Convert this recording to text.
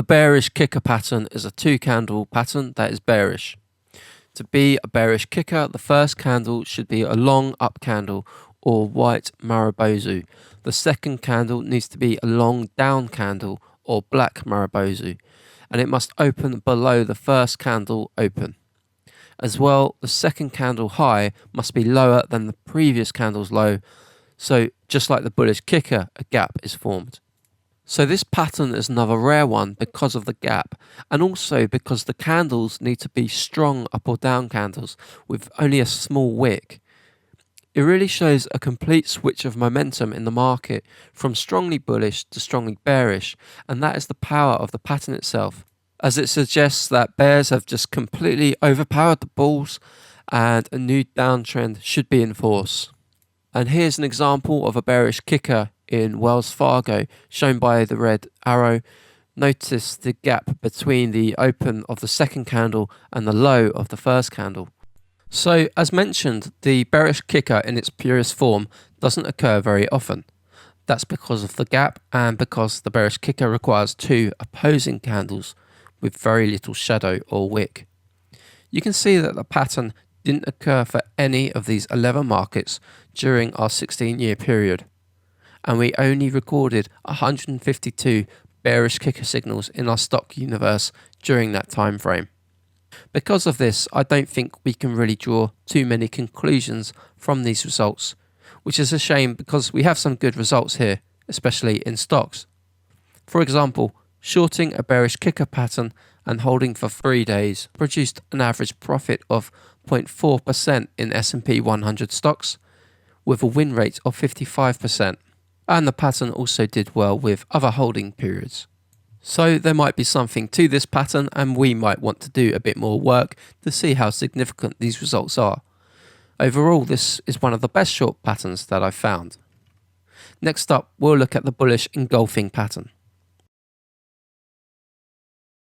The bearish kicker pattern is a 2-candle pattern that is bearish. To be a bearish kicker, the first candle should be a long up candle or white Marubozu. The second candle needs to be a long down candle or black Marubozu, and it must open below the first candle open. As well, the second candle high must be lower than the previous candle's low, so just like the bullish kicker, a gap is formed. So this pattern is another rare one because of the gap, and also because the candles need to be strong up or down candles with only a small wick. It really shows a complete switch of momentum in the market from strongly bullish to strongly bearish, and that is the power of the pattern itself, as it suggests that bears have just completely overpowered the bulls and a new downtrend should be in force. And here's an example of a bearish kicker in Wells Fargo, shown by the red arrow. Notice the gap between the open of the second candle and the low of the first candle. So, as mentioned, the bearish kicker in its purest form doesn't occur very often. That's because of the gap and because the bearish kicker requires 2 opposing candles with very little shadow or wick. You can see that the pattern didn't occur for any of these 11 markets during our 16-year period, and we only recorded 152 bearish kicker signals in our stock universe during that time frame. Because of this, I don't think we can really draw too many conclusions from these results, which is a shame because we have some good results here, especially in stocks. For example, shorting a bearish kicker pattern and holding for 3 days produced an average profit of 0.4% in S&P 100 stocks, with a win rate of 55%. And the pattern also did well with other holding periods. So there might be something to this pattern, and we might want to do a bit more work to see how significant these results are. Overall, this is one of the best short patterns that I've found. Next up, we'll look at the bullish engulfing pattern.